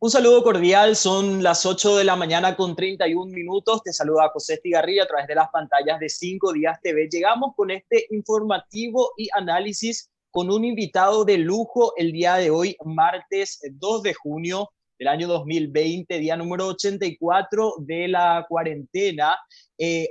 Un saludo cordial, son las 8 de la mañana con 31 minutos. Te saluda José Estigarribia a través de las pantallas de 5 Días TV. Llegamos con este informativo y análisis con un invitado de lujo el día de hoy, martes 2 de junio del año 2020, día número 84 de la cuarentena.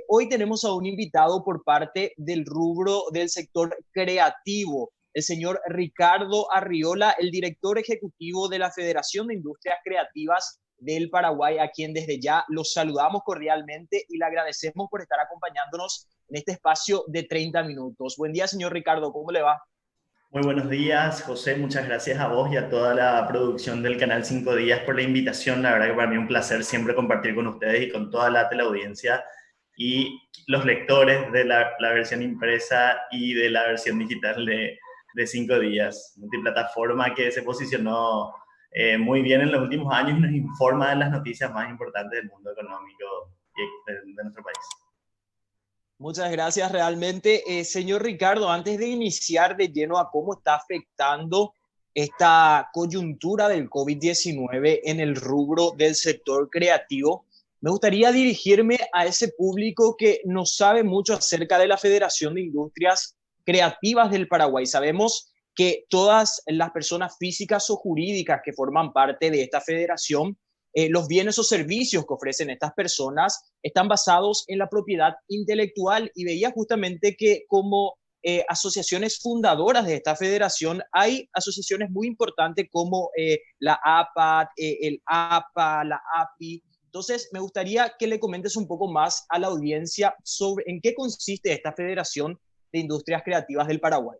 Hoy tenemos a un invitado por parte del rubro del sector creativo, el señor Ricardo Arriola, el director ejecutivo de la Federación de Industrias Creativas del Paraguay, a quien desde ya los saludamos cordialmente y le agradecemos por estar acompañándonos en este espacio de 30 minutos. Buen día, señor Ricardo, ¿cómo le va? Muy buenos días, José. Muchas gracias a vos y a toda la producción del canal 5 Días por la invitación. La verdad que para mí es un placer siempre compartir con ustedes y con toda la teleaudiencia y los lectores de la versión impresa y de la versión digital de 5 Días, multiplataforma que se posicionó muy bien en los últimos años y nos informa de las noticias más importantes del mundo económico y de nuestro país. Muchas gracias realmente. Señor Ricardo, antes de iniciar de lleno a cómo está afectando esta coyuntura del COVID-19 en el rubro del sector creativo, me gustaría dirigirme a ese público que no sabe mucho acerca de la Federación de Industrias Creativas del Paraguay. Sabemos que todas las personas físicas o jurídicas que forman parte de esta federación, los bienes o servicios que ofrecen estas personas están basados en la propiedad intelectual, y veía justamente que como asociaciones fundadoras de esta federación hay asociaciones muy importantes como la APAT, el APA, la API. Entonces, me gustaría que le comentes un poco más a la audiencia sobre en qué consiste esta Federación de Industrias Creativas del Paraguay.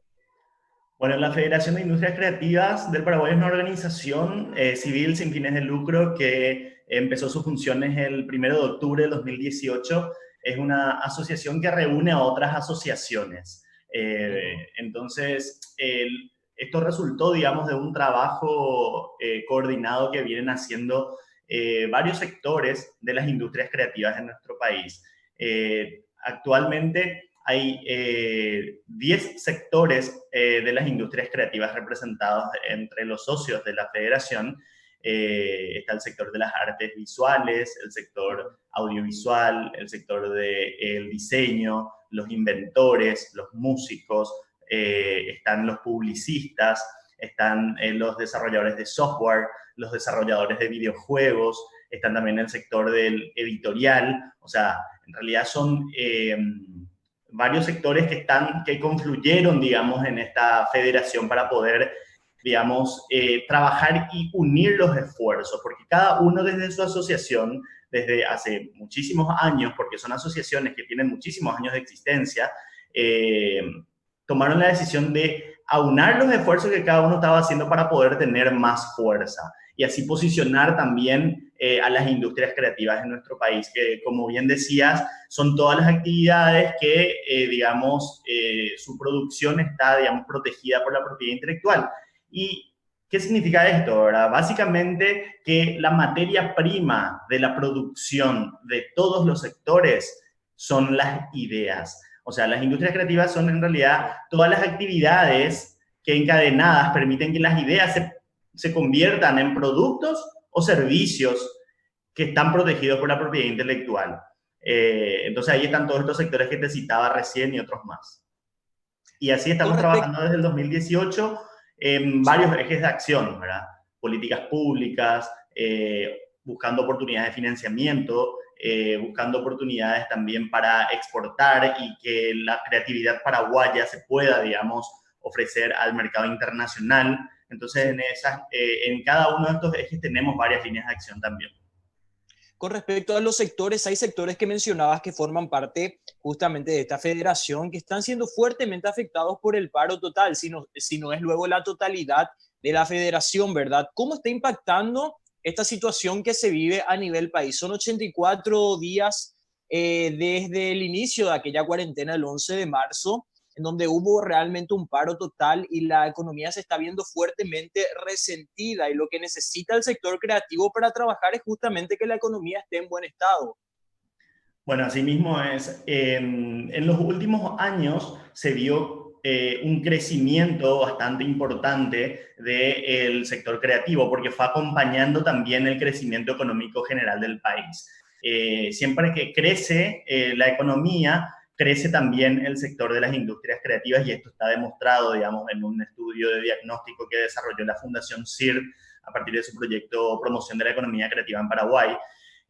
Bueno, la Federación de Industrias Creativas del Paraguay es una organización civil sin fines de lucro que empezó sus funciones el 1 de octubre de 2018. Es una asociación que reúne a otras asociaciones. Entonces, esto resultó, digamos, de un trabajo coordinado que vienen haciendo varios sectores de las industrias creativas en nuestro país. Actualmente hay 10 sectores de las industrias creativas representados entre los socios de la federación. Está el sector de las artes visuales, el sector audiovisual, el sector del diseño, los inventores, los músicos, están los publicistas, están los desarrolladores de software, los desarrolladores de videojuegos, están también el sector del editorial. O sea, en realidad son varios sectores que confluyeron, digamos, en esta federación para poder, digamos, trabajar y unir los esfuerzos, porque cada uno desde su asociación, desde hace muchísimos años, porque son asociaciones que tienen muchísimos años de existencia, tomaron la decisión de aunar los esfuerzos que cada uno estaba haciendo para poder tener más fuerza y así posicionar también a las industrias creativas en nuestro país, que como bien decías, son todas las actividades que, digamos, su producción está, digamos, protegida por la propiedad intelectual. ¿Y qué significa esto, verdad? Básicamente que la materia prima de la producción de todos los sectores son las ideas. O sea, las industrias creativas son en realidad todas las actividades que encadenadas permiten que las ideas se conviertan en productos o servicios que están protegidos por la propiedad intelectual. Entonces ahí están todos estos sectores que te citaba recién y otros más. Y así estamos trabajando desde el 2018 en varios ejes de acción, ¿verdad? Políticas públicas, buscando oportunidades de financiamiento, buscando oportunidades también para exportar y que la creatividad paraguaya se pueda, digamos, ofrecer al mercado internacional. Entonces, en cada uno de estos ejes tenemos varias líneas de acción también. Con respecto a los sectores, hay sectores que mencionabas que forman parte justamente de esta federación que están siendo fuertemente afectados por el paro total, si no es luego la totalidad de la federación, ¿verdad? ¿Cómo está impactando esta situación que se vive a nivel país? Son 84 días desde el inicio de aquella cuarentena, el 11 de marzo, en donde hubo realmente un paro total y la economía se está viendo fuertemente resentida, y lo que necesita el sector creativo para trabajar es justamente que la economía esté en buen estado. Bueno, así mismo es. En los últimos años se vio un crecimiento bastante importante del sector creativo, porque fue acompañando también el crecimiento económico general del país. Siempre que crece la economía, crece también el sector de las industrias creativas, y esto está demostrado, digamos, en un estudio de diagnóstico que desarrolló la Fundación CIR a partir de su proyecto Promoción de la Economía Creativa en Paraguay.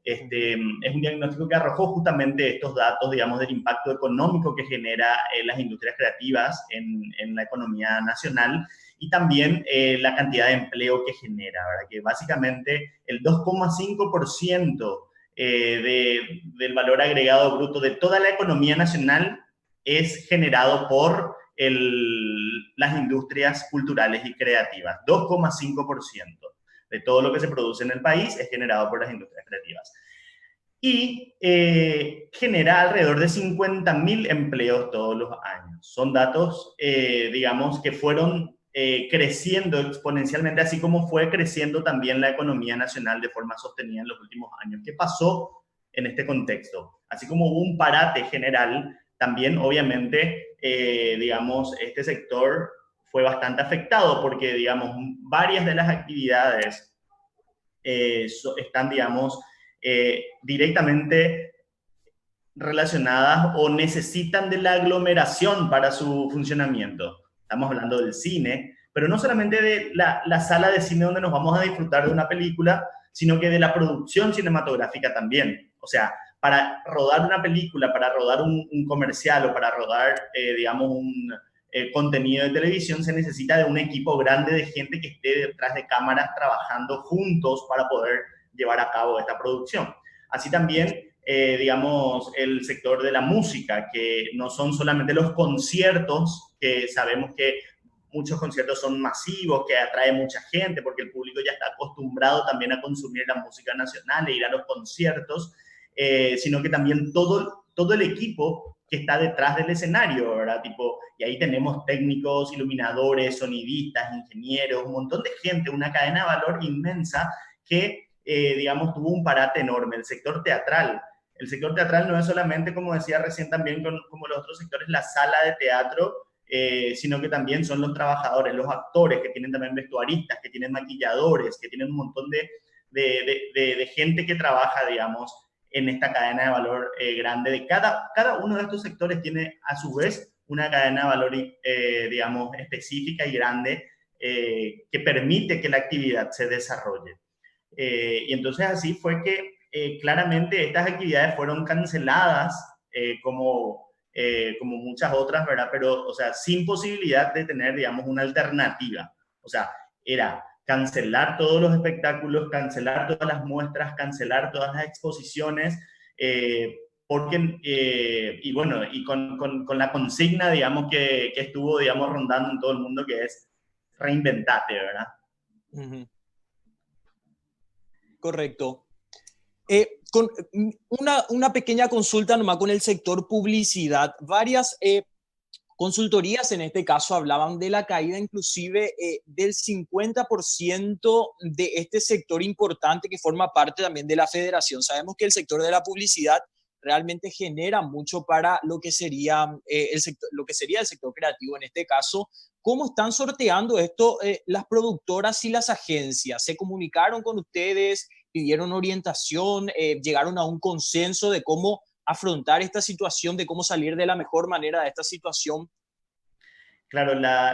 Es un diagnóstico que arrojó justamente estos datos, digamos, del impacto económico que genera las industrias creativas en la economía nacional, y también la cantidad de empleo que genera, ¿verdad? Que básicamente el 2,5% del valor agregado bruto de toda la economía nacional es generado por las industrias culturales y creativas. 2,5% de todo lo que se produce en el país es generado por las industrias creativas. Y genera alrededor de 50.000 empleos todos los años. Son datos, digamos, que fueron creciendo exponencialmente, así como fue creciendo también la economía nacional de forma sostenida en los últimos años. ¿Qué pasó en este contexto? Así como hubo un parate general, también obviamente, digamos, este sector fue bastante afectado porque, digamos, varias de las actividades están, digamos, directamente relacionadas o necesitan de la aglomeración para su funcionamiento. Estamos hablando del cine, pero no solamente de la sala de cine donde nos vamos a disfrutar de una película, sino que de la producción cinematográfica también. O sea, para rodar una película, para rodar un comercial o para rodar, digamos, un contenido de televisión, se necesita de un equipo grande de gente que esté detrás de cámaras trabajando juntos para poder llevar a cabo esta producción. Así también, digamos, el sector de la música, que no son solamente los conciertos, que sabemos que muchos conciertos son masivos, que atraen mucha gente, porque el público ya está acostumbrado también a consumir la música nacional e ir a los conciertos, sino que también todo el equipo que está detrás del escenario, ¿verdad? Tipo, y ahí tenemos técnicos, iluminadores, sonidistas, ingenieros, un montón de gente, una cadena de valor inmensa que, digamos, tuvo un parate enorme. El sector teatral no es solamente, como decía recién también, como los otros sectores, la sala de teatro, sino que también son los trabajadores, los actores, que tienen también vestuaristas, que tienen maquilladores, que tienen un montón de gente que trabaja, digamos, en esta cadena de valor grande. Cada uno de estos sectores tiene, a su vez, una cadena de valor, digamos, específica y grande, que permite que la actividad se desarrolle. Y entonces así fue que claramente estas actividades fueron canceladas, como muchas otras, ¿verdad? Pero, o sea, sin posibilidad de tener, digamos, una alternativa. O sea, era cancelar todos los espectáculos, cancelar todas las muestras, cancelar todas las exposiciones, y bueno, y con la consigna, digamos, que estuvo, digamos, rondando en todo el mundo, que es reinventate, ¿verdad? Uh-huh. Correcto. Con una pequeña consulta nomás con el sector publicidad. Varias consultorías en este caso hablaban de la caída inclusive del 50% de este sector importante que forma parte también de la federación. Sabemos que el sector de la publicidad realmente genera mucho para lo que sería, el sector creativo en este caso. ¿Cómo están sorteando esto las productoras y las agencias? ¿Se comunicaron con ustedes? ¿Pidieron orientación? ¿Llegaron a un consenso de cómo afrontar esta situación, de cómo salir de la mejor manera de esta situación? Claro,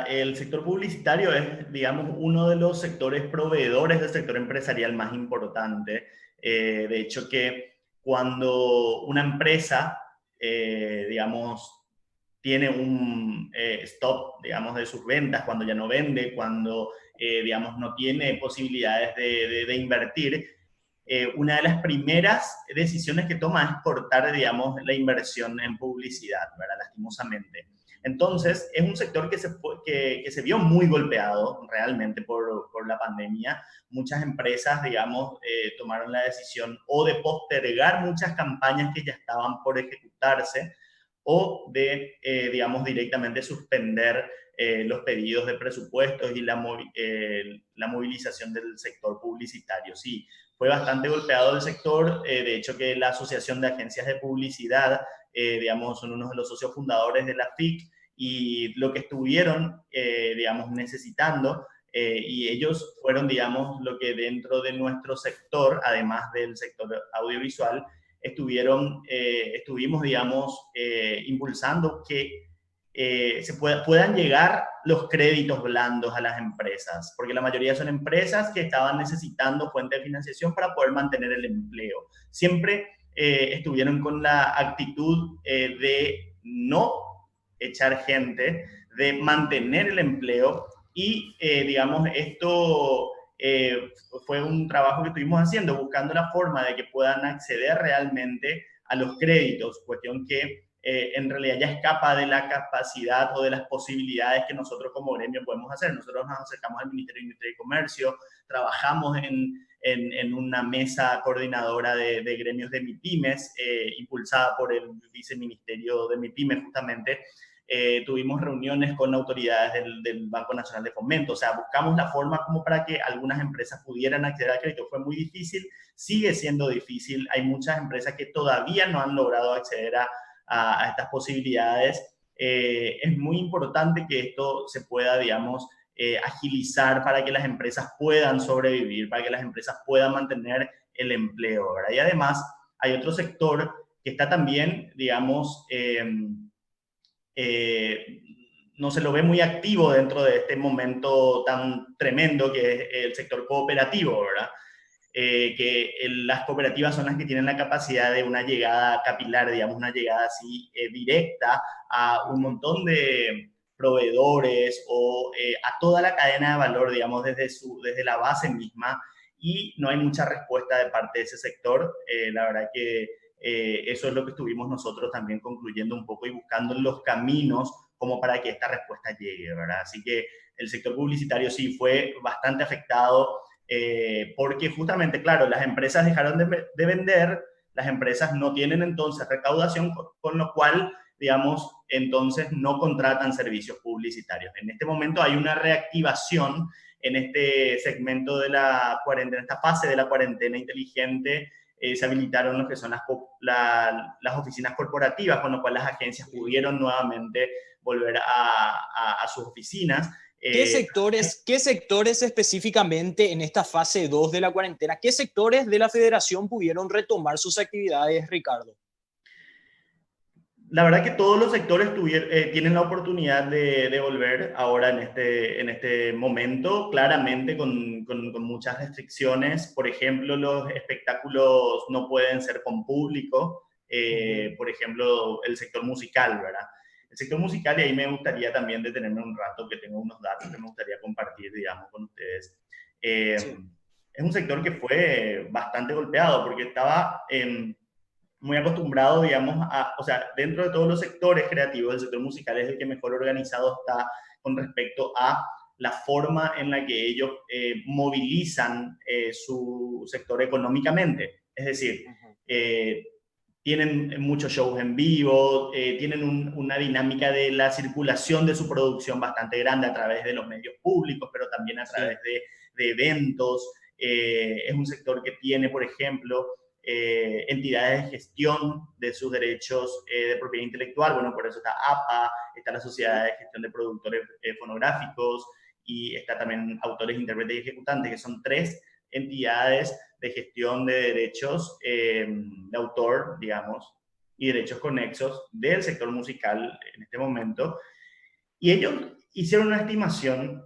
el sector publicitario es, digamos, uno de los sectores proveedores del sector empresarial más importante. De hecho, que cuando una empresa, digamos, tiene un stop, digamos, de sus ventas, cuando ya no vende, cuando, digamos, no tiene posibilidades de invertir, una de las primeras decisiones que toma es cortar, digamos, la inversión en publicidad, ¿verdad? Lastimosamente. Entonces, es un sector que se vio muy golpeado realmente por la pandemia. Muchas empresas, digamos, tomaron la decisión o de postergar muchas campañas que ya estaban por ejecutarse, o de, digamos, directamente suspender los pedidos de presupuestos y la movilización del sector publicitario. Sí, fue bastante golpeado el sector. De hecho, que la Asociación de Agencias de Publicidad, digamos, son uno de los socios fundadores de la FIC, y lo que estuvieron, digamos, necesitando, y ellos fueron, digamos, lo que dentro de nuestro sector, además del sector audiovisual, estuvimos, digamos, impulsando que puedan llegar los créditos blandos a las empresas, porque la mayoría son empresas que estaban necesitando fuente de financiación para poder mantener el empleo. Siempre estuvieron con la actitud de no echar gente, de mantener el empleo y, digamos, esto fue un trabajo que estuvimos haciendo, buscando la forma de que puedan acceder realmente a los créditos, cuestión que en realidad ya escapa de la capacidad o de las posibilidades que nosotros como gremio podemos hacer. Nosotros nos acercamos al Ministerio de Industria y Comercio, trabajamos en una mesa coordinadora de gremios de MIPYMES, impulsada por el viceministerio de MIPYMES justamente. Tuvimos reuniones con autoridades del Banco Nacional de Fomento, o sea, buscamos la forma como para que algunas empresas pudieran acceder al crédito. Fue muy difícil, sigue siendo difícil, hay muchas empresas que todavía no han logrado acceder a estas posibilidades. Es muy importante que esto se pueda, digamos, agilizar para que las empresas puedan sobrevivir, para que las empresas puedan mantener el empleo, ¿verdad? Y además hay otro sector que está también, digamos, no se lo ve muy activo dentro de este momento tan tremendo que es el sector cooperativo, ¿verdad? Las cooperativas son las que tienen la capacidad de una llegada capilar, digamos, una llegada así directa a un montón de proveedores o a toda la cadena de valor, digamos, desde la base misma, y no hay mucha respuesta de parte de ese sector. La verdad que eso es lo que estuvimos nosotros también concluyendo un poco y buscando los caminos como para que esta respuesta llegue, ¿verdad? Así que el sector publicitario sí fue bastante afectado, porque justamente, claro, las empresas dejaron de vender, las empresas no tienen entonces recaudación, con lo cual, digamos, entonces no contratan servicios publicitarios. En este momento hay una reactivación en este segmento de la cuarentena, esta fase de la cuarentena inteligente. Se habilitaron lo que son las oficinas corporativas, con lo cual las agencias pudieron nuevamente volver a sus oficinas. Qué sectores específicamente en esta fase 2 de la cuarentena, qué sectores de la federación pudieron retomar sus actividades, Ricardo? La verdad que todos los sectores tienen la oportunidad de volver ahora en este momento, claramente con muchas restricciones. Por ejemplo, los espectáculos no pueden ser con público. Por ejemplo, el sector musical, ¿verdad? El sector musical, y ahí me gustaría también detenerme un rato, que tengo unos datos que me gustaría compartir, digamos, con ustedes. Sí. Es un sector que fue bastante golpeado porque estaba muy acostumbrado, digamos, o sea, dentro de todos los sectores creativos, el sector musical es el que mejor organizado está con respecto a la forma en la que ellos movilizan su sector económicamente. Es decir, tienen muchos shows en vivo, tienen una dinámica de la circulación de su producción bastante grande a través de los medios públicos, pero también a través de eventos. Es un sector que tiene, por ejemplo, entidades de gestión de sus derechos de propiedad intelectual. Bueno, por eso está APA, está la Sociedad de Gestión de Productores Fonográficos, y está también Autores, Intérpretes y Ejecutantes, que son tres entidades de gestión de derechos de autor, digamos, y derechos conexos del sector musical en este momento. Y ellos hicieron una estimación,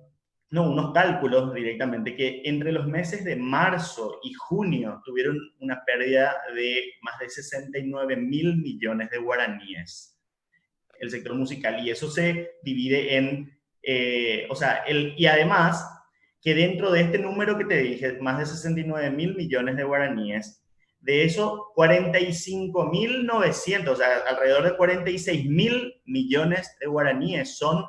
no, unos cálculos directamente, que entre los meses de marzo y junio tuvieron una pérdida de más de 69.000 millones de guaraníes, el sector musical. Y eso se divide en, o sea, y además que dentro de este número que te dije, más de 69.000 millones de guaraníes, de eso 45.900, o sea, alrededor de 46.000 millones de guaraníes son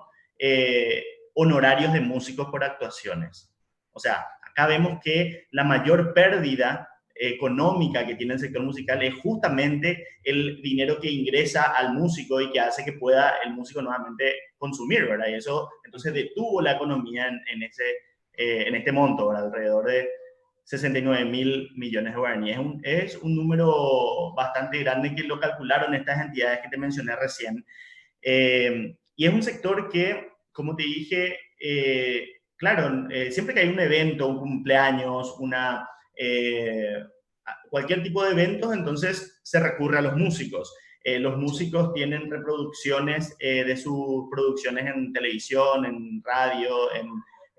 honorarios de músicos por actuaciones. O sea, acá vemos que la mayor pérdida económica que tiene el sector musical es justamente el dinero que ingresa al músico y que hace que pueda el músico nuevamente consumir, ¿verdad? Y eso entonces detuvo la economía en este monto, ¿verdad? Alrededor de 69.000 millones de guaraníes. Es un número bastante grande que lo calcularon estas entidades que te mencioné recién. Y es un sector que, como te dije, claro, siempre que hay un evento, un cumpleaños, cualquier tipo de eventos, entonces se recurre a los músicos. Los músicos tienen reproducciones de sus producciones en televisión, en radio,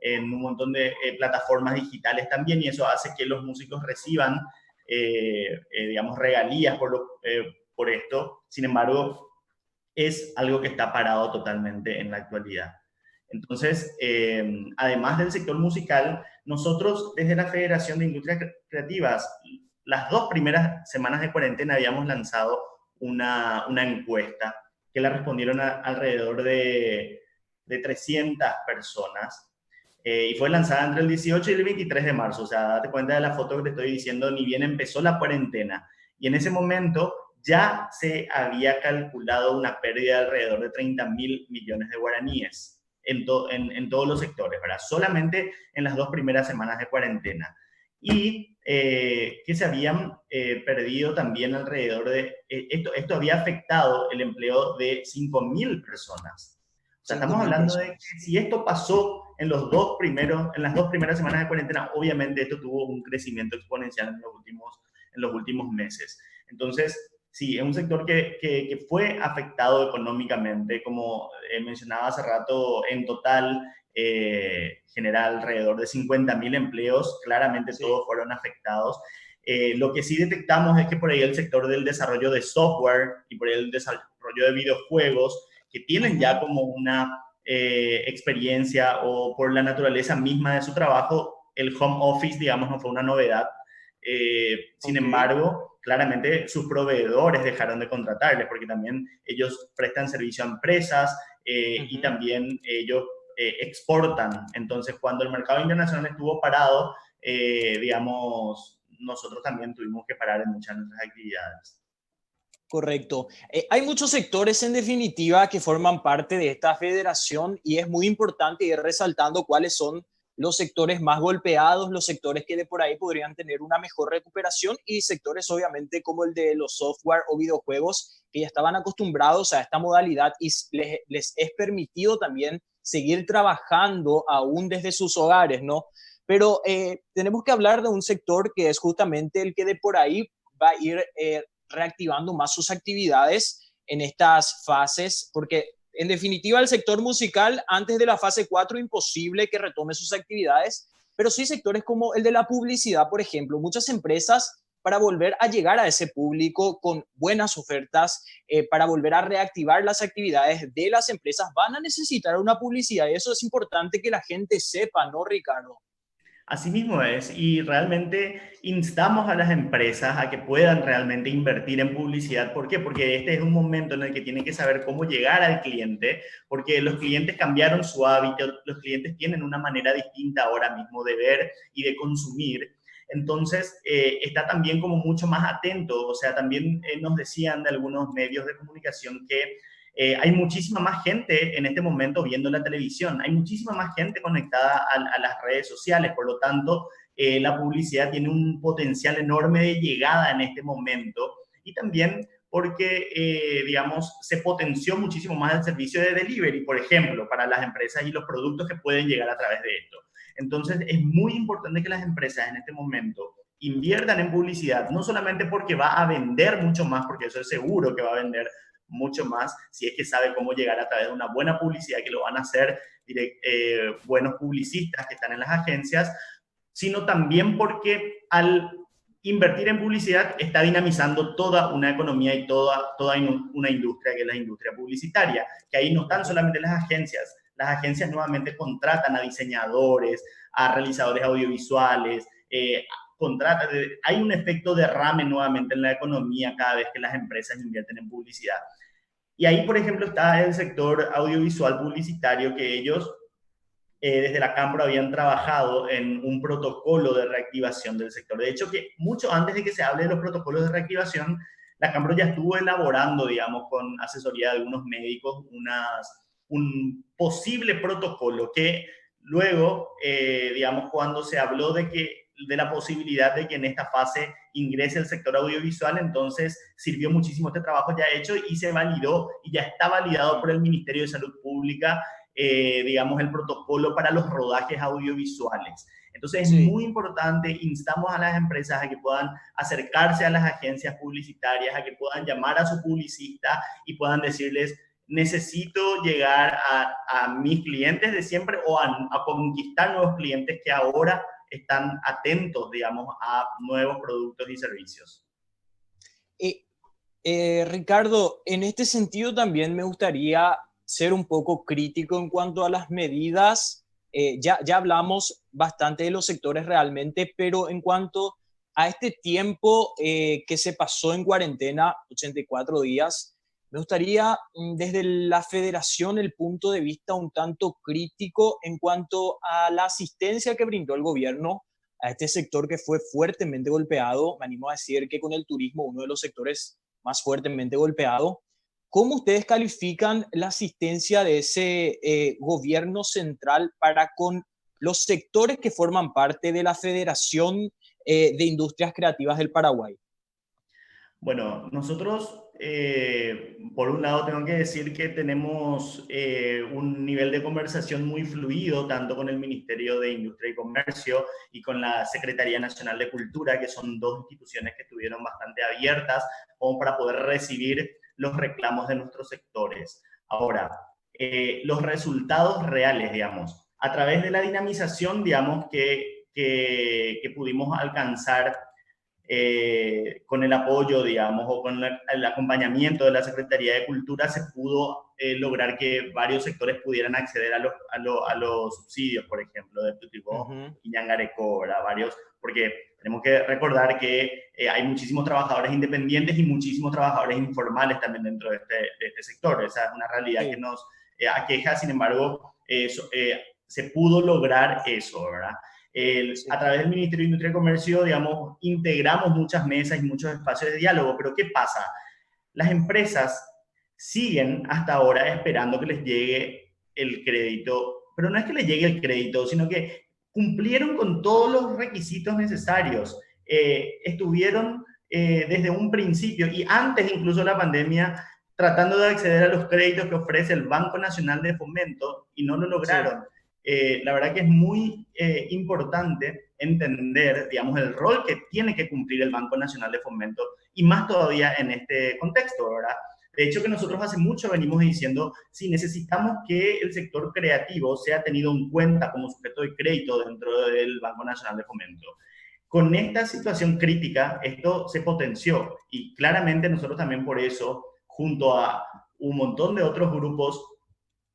en un montón de plataformas digitales también, y eso hace que los músicos reciban, digamos, regalías por esto. Sin embargo, es algo que está parado totalmente en la actualidad. Entonces, además del sector musical, nosotros desde la Federación de Industrias Creativas, las 2 primeras semanas de cuarentena habíamos lanzado una encuesta que la respondieron alrededor de 300 personas, y fue lanzada entre el 18 y el 23 de marzo. O sea, date cuenta de la foto que te estoy diciendo, ni bien empezó la cuarentena. Y en ese momento ya se había calculado una pérdida de alrededor de 30.000 millones de guaraníes en todos los sectores, ¿verdad? Solamente en las 2 primeras semanas de cuarentena. Y que se habían perdido también alrededor de... esto había afectado el empleo de 5.000 personas. O sea, estamos hablando de que si esto pasó en las 2 primeras semanas de cuarentena, obviamente esto tuvo un crecimiento exponencial en los últimos meses. Entonces, sí, es un sector que fue afectado económicamente, como mencionaba hace rato, en total genera alrededor de 50.000 empleos, claramente sí, todos fueron afectados. Lo que sí detectamos es que por ahí el sector del desarrollo de software y por ahí el desarrollo de videojuegos, que tienen ya como una experiencia o por la naturaleza misma de su trabajo, el home office, digamos, no fue una novedad. Sin embargo, claramente sus proveedores dejaron de contratarles porque también ellos prestan servicio a empresas y también ellos exportan. Entonces, cuando el mercado internacional estuvo parado, digamos, nosotros también tuvimos que parar en muchas de nuestras actividades. Correcto. Hay muchos sectores, en definitiva, que forman parte de esta federación y es muy importante ir resaltando cuáles son los sectores más golpeados, los sectores que de por ahí podrían tener una mejor recuperación y sectores, obviamente, como el de los software o videojuegos, que ya estaban acostumbrados a esta modalidad y les es permitido también seguir trabajando aún desde sus hogares, ¿no? Pero tenemos que hablar de un sector que es justamente el que de por ahí va a ir reactivando más sus actividades en estas fases, porque en definitiva el sector musical antes de la fase 4 imposible que retome sus actividades, pero sí sectores como el de la publicidad, por ejemplo, muchas empresas para volver a llegar a ese público con buenas ofertas, para volver a reactivar las actividades de las empresas, van a necesitar una publicidad y eso es importante que la gente sepa, ¿no, Ricardo? Así mismo es, y realmente instamos a las empresas a que puedan realmente invertir en publicidad. ¿Por qué? Porque este es un momento en el que tienen que saber cómo llegar al cliente, porque los clientes cambiaron su hábito, los clientes tienen una manera distinta ahora mismo de ver y de consumir. Entonces, está también como mucho más atento. O sea, también nos decían de algunos medios de comunicación que hay muchísima más gente en este momento viendo la televisión, hay muchísima más gente conectada a las redes sociales, por lo tanto, la publicidad tiene un potencial enorme de llegada en este momento y también porque, digamos, se potenció muchísimo más el servicio de delivery, por ejemplo, para las empresas y los productos que pueden llegar a través de esto. Entonces, es muy importante que las empresas en este momento inviertan en publicidad, no solamente porque va a vender mucho más, porque eso es seguro que va a vender mucho más si es que sabe cómo llegar a través de una buena publicidad, que lo van a hacer buenos publicistas que están en las agencias, sino también porque al invertir en publicidad está dinamizando toda una economía y toda una industria, que es la industria publicitaria, que ahí no están solamente las agencias nuevamente contratan a diseñadores, a realizadores audiovisuales, hay un efecto derrame nuevamente en la economía cada vez que las empresas invierten en publicidad. Y ahí, por ejemplo, está el sector audiovisual publicitario, que ellos desde la Cámpora habían trabajado en un protocolo de reactivación del sector. De hecho, que mucho antes de que se hable de los protocolos de reactivación, la Cámpora ya estuvo elaborando, digamos, con asesoría de algunos médicos, un posible protocolo que luego, digamos, cuando se habló de que de la posibilidad de que en esta fase ingrese el sector audiovisual. Entonces sirvió muchísimo este trabajo ya hecho y se validó y ya está validado por el Ministerio de Salud Pública, digamos, el protocolo para los rodajes audiovisuales. Entonces es Sí. muy importante, instamos a las empresas a que puedan acercarse a las agencias publicitarias, a que puedan llamar a su publicista y puedan decirles: necesito llegar a mis clientes de siempre o a conquistar nuevos clientes que ahora están atentos, digamos, a nuevos productos y servicios. Eh, Ricardo, en este sentido también me gustaría ser un poco crítico en cuanto a las medidas. Ya hablamos bastante de los sectores realmente, pero en cuanto a este tiempo que se pasó en cuarentena, 84 días, me gustaría desde la federación el punto de vista un tanto crítico en cuanto a la asistencia que brindó el gobierno a este sector que fue fuertemente golpeado. Me animo a decir que con el turismo, uno de los sectores más fuertemente golpeado. ¿Cómo ustedes califican la asistencia de ese gobierno central para con los sectores que forman parte de la Federación de Industrias Creativas del Paraguay? Bueno, nosotros, por un lado, tengo que decir que tenemos un nivel de conversación muy fluido, tanto con el Ministerio de Industria y Comercio y con la Secretaría Nacional de Cultura, que son dos instituciones que estuvieron bastante abiertas como para poder recibir los reclamos de nuestros sectores. Ahora, los resultados reales, digamos, a través de la dinamización, digamos, que pudimos alcanzar con el apoyo, digamos, o con el acompañamiento de la Secretaría de Cultura, se pudo lograr que varios sectores pudieran acceder a los subsidios, por ejemplo, de Tutibó y Ñangareco, ¿verdad? Varios, porque tenemos que recordar que hay muchísimos trabajadores independientes y muchísimos trabajadores informales también dentro de este sector. Esa es una realidad Sí. que nos aqueja. Sin embargo, se pudo lograr eso, ¿verdad? Sí. A través del Ministerio de Industria y Comercio, digamos, integramos muchas mesas y muchos espacios de diálogo. Pero ¿qué pasa? Las empresas siguen hasta ahora esperando que les llegue el crédito, pero no es que les llegue el crédito, sino que cumplieron con todos los requisitos necesarios. Estuvieron desde un principio y antes incluso de la pandemia tratando de acceder a los créditos que ofrece el Banco Nacional de Fomento y no lo Sí. lograron. La verdad que es muy importante entender, digamos, el rol que tiene que cumplir el Banco Nacional de Fomento y más todavía en este contexto, ¿verdad? De hecho, que nosotros hace mucho venimos diciendo, si necesitamos que el sector creativo sea tenido en cuenta como sujeto de crédito dentro del Banco Nacional de Fomento. Con esta situación crítica, esto se potenció y claramente nosotros también por eso, junto a un montón de otros grupos,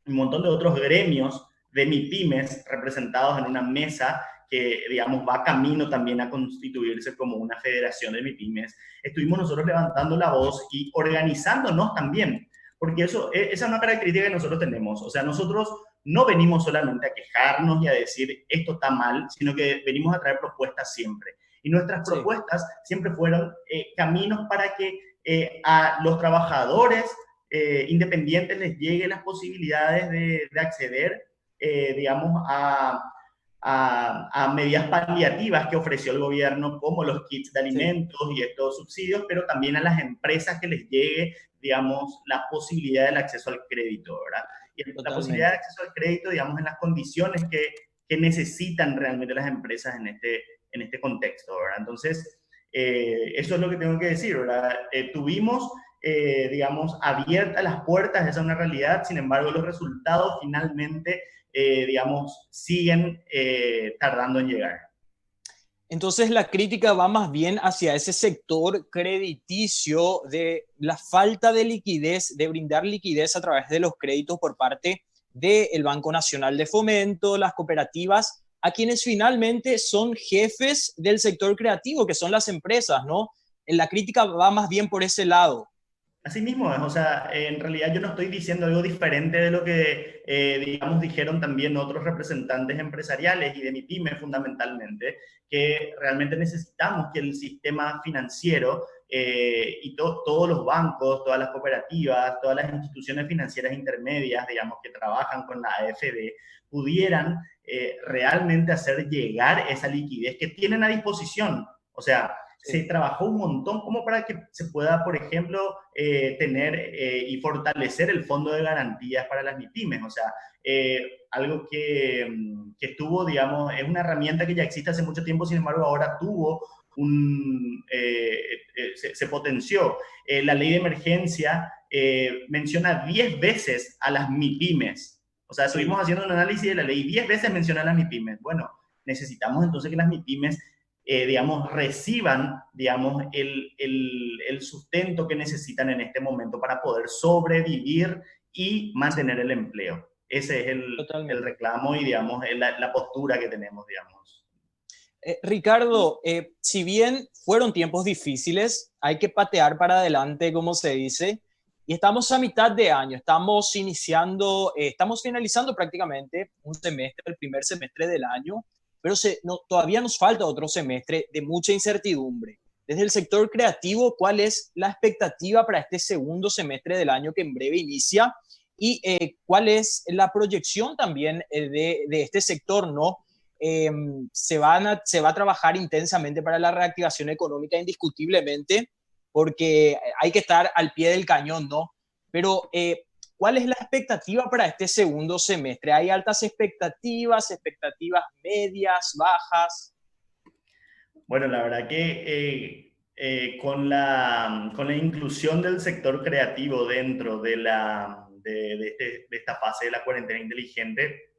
un montón de otros gremios de MIPYMES representados en una mesa que, digamos, va camino también a constituirse como una federación de MIPYMES, estuvimos nosotros levantando la voz y organizándonos también, porque esa es una característica que nosotros tenemos. O sea, nosotros no venimos solamente a quejarnos y a decir esto está mal, sino que venimos a traer propuestas siempre. Y nuestras Sí. propuestas siempre fueron caminos para que a los trabajadores independientes les lleguen las posibilidades de acceder, digamos, a medidas paliativas que ofreció el gobierno, como los kits de Sí. alimentos y estos subsidios, pero también a las empresas que les llegue, digamos, la posibilidad del acceso al crédito, ¿verdad? Y la posibilidad de Totalmente. acceso al crédito, digamos, en las condiciones que necesitan realmente las empresas en este contexto, ¿verdad? Entonces, eso es lo que tengo que decir, ¿verdad? Tuvimos, digamos, abiertas las puertas, esa es una realidad. Sin embargo, los resultados finalmente, digamos, siguen tardando en llegar. Entonces la crítica va más bien hacia ese sector crediticio de la falta de liquidez, de brindar liquidez a través de los créditos por parte del Banco Nacional de Fomento, las cooperativas, a quienes finalmente son jefes del sector creativo, que son las empresas, ¿no? La crítica va más bien por ese lado. Así mismo es, o sea, en realidad yo no estoy diciendo algo diferente de lo que, digamos, dijeron también otros representantes empresariales y de MIPYME fundamentalmente, que realmente necesitamos que el sistema financiero y todos los bancos, todas las cooperativas, todas las instituciones financieras intermedias, digamos, que trabajan con la AFD, pudieran realmente hacer llegar esa liquidez que tienen a disposición. O sea, se trabajó un montón como para que se pueda, por ejemplo, tener y fortalecer el fondo de garantías para las MIPYMES. O sea, algo que estuvo, digamos, es una herramienta que ya existe hace mucho tiempo, sin embargo, ahora tuvo se potenció. La ley de emergencia menciona 10 veces a las MIPYMES. O sea, estuvimos haciendo un análisis de la ley, 10 veces menciona a las MIPYMES. Bueno, necesitamos entonces que las MIPYMES digamos, reciban, digamos, el sustento que necesitan en este momento para poder sobrevivir y mantener el empleo. Ese es el reclamo y, digamos, la postura que tenemos, digamos. Ricardo, si bien fueron tiempos difíciles, hay que patear para adelante, como se dice, y estamos a mitad de año, estamos iniciando, estamos finalizando prácticamente un semestre, el primer semestre del año, pero todavía nos falta otro semestre de mucha incertidumbre. Desde el sector creativo, ¿cuál es la expectativa para este segundo semestre del año que en breve inicia? Y cuál es la proyección también de este sector, ¿no? Se va a trabajar intensamente para la reactivación económica, indiscutiblemente, porque hay que estar al pie del cañón, ¿no? Pero, ¿cuál es la expectativa para este segundo semestre? ¿Hay altas expectativas, expectativas medias, bajas? Bueno, la verdad que con la inclusión del sector creativo dentro de esta fase de la cuarentena inteligente,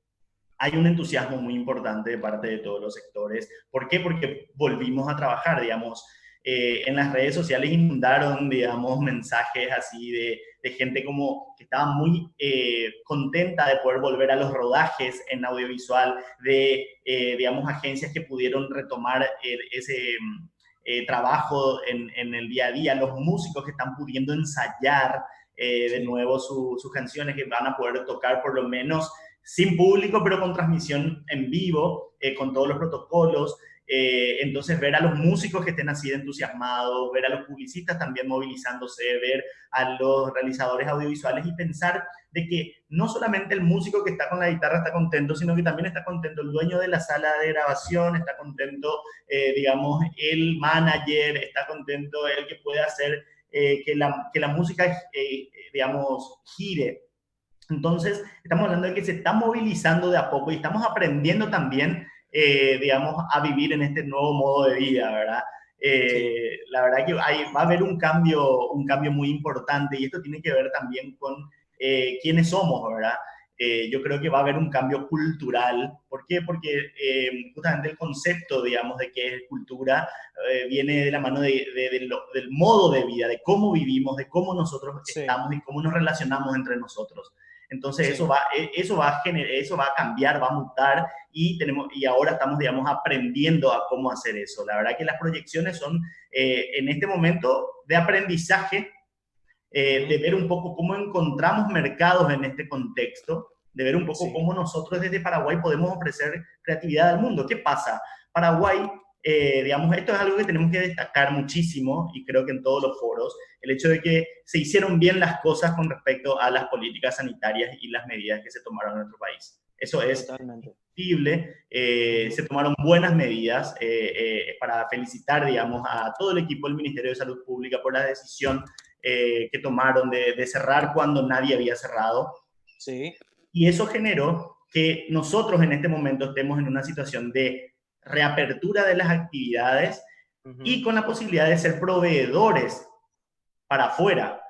hay un entusiasmo muy importante de parte de todos los sectores. ¿Por qué? Porque volvimos a trabajar, digamos. En las redes sociales inundaron, digamos, mensajes así de gente como que estaba muy contenta de poder volver a los rodajes en audiovisual, digamos, agencias que pudieron retomar ese trabajo en el día a día, los músicos que están pudiendo ensayar de nuevo sus canciones, que van a poder tocar por lo menos sin público, pero con transmisión en vivo, con todos los protocolos. Entonces, ver a los músicos que estén así de entusiasmados, ver a los publicistas también movilizándose, ver a los realizadores audiovisuales y pensar de que no solamente el músico que está con la guitarra está contento, sino que también está contento el dueño de la sala de grabación, está contento, digamos, el manager, está contento el que puede hacer que la música, digamos, gire. Entonces, estamos hablando de que se está movilizando de a poco y estamos aprendiendo también, digamos, a vivir en este nuevo modo de vida, ¿verdad? La verdad que va a haber un cambio muy importante y esto tiene que ver también con quiénes somos, ¿verdad? Yo creo que va a haber un cambio cultural. ¿Por qué? Porque justamente el concepto, digamos, de qué es cultura viene de la mano del modo de vida, de cómo vivimos, de cómo nosotros estamos y cómo nos relacionamos entre nosotros. Entonces eso va a cambiar, va a mutar y ahora estamos, digamos, aprendiendo a cómo hacer eso. La verdad que las proyecciones son en este momento de aprendizaje, de ver un poco cómo encontramos mercados en este contexto, de ver un poco cómo nosotros desde Paraguay podemos ofrecer creatividad al mundo. ¿Qué pasa? Paraguay, digamos, esto es algo que tenemos que destacar muchísimo y creo que en todos los foros, el hecho de que se hicieron bien las cosas con respecto a las políticas sanitarias y las medidas que se tomaron en nuestro país. Eso es indiscutible. Se tomaron buenas medidas para felicitar, digamos, a todo el equipo del Ministerio de Salud Pública por la decisión que tomaron de cerrar cuando nadie había cerrado. Sí. Y eso generó que nosotros en este momento estemos en una situación de reapertura de las actividades y con la posibilidad de ser proveedores para afuera.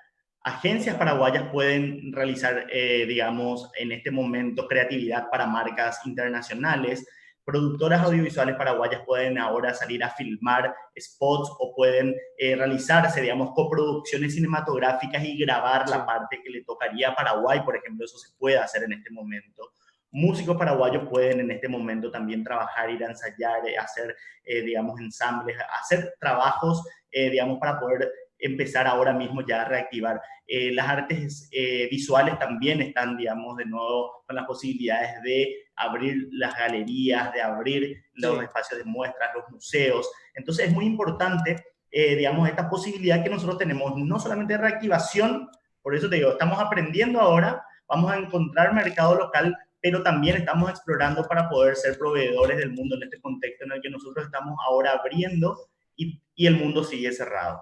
Agencias paraguayas pueden realizar, digamos, en este momento creatividad para marcas internacionales. Productoras audiovisuales paraguayas pueden ahora salir a filmar spots o pueden realizarse, digamos, coproducciones cinematográficas y grabar la parte que le tocaría a Paraguay, por ejemplo. Eso se puede hacer en este momento. Músicos paraguayos pueden en este momento también trabajar, ir a ensayar, hacer, digamos, ensambles, hacer trabajos, digamos, para poder empezar ahora mismo ya a reactivar. Las artes visuales también están, digamos, de nuevo con las posibilidades de abrir las galerías, de abrir los espacios de muestras, los museos. Entonces es muy importante digamos, esta posibilidad que nosotros tenemos, no solamente de reactivación, por eso te digo, estamos aprendiendo ahora, vamos a encontrar mercado local, pero también estamos explorando para poder ser proveedores del mundo en este contexto en el que nosotros estamos ahora abriendo y el mundo sigue cerrado.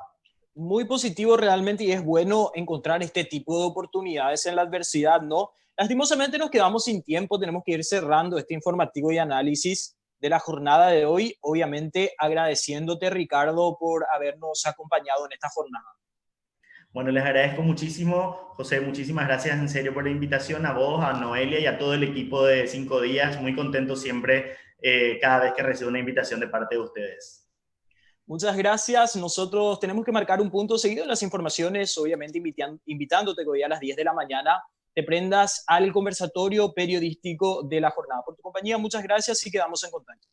Muy positivo realmente, y es bueno encontrar este tipo de oportunidades en la adversidad, ¿no? Lastimosamente nos quedamos sin tiempo, tenemos que ir cerrando este informativo y análisis de la jornada de hoy, obviamente agradeciéndote, Ricardo, por habernos acompañado en esta jornada. Bueno, les agradezco muchísimo, José, muchísimas gracias en serio por la invitación, a vos, a Noelia y a todo el equipo de 5 días, muy contento siempre cada vez que recibo una invitación de parte de ustedes. Muchas gracias. Nosotros tenemos que marcar un punto seguido en las informaciones, obviamente invitándote que hoy a las 10 de la mañana te prendas al conversatorio periodístico de la jornada. Por tu compañía, muchas gracias y quedamos en contacto.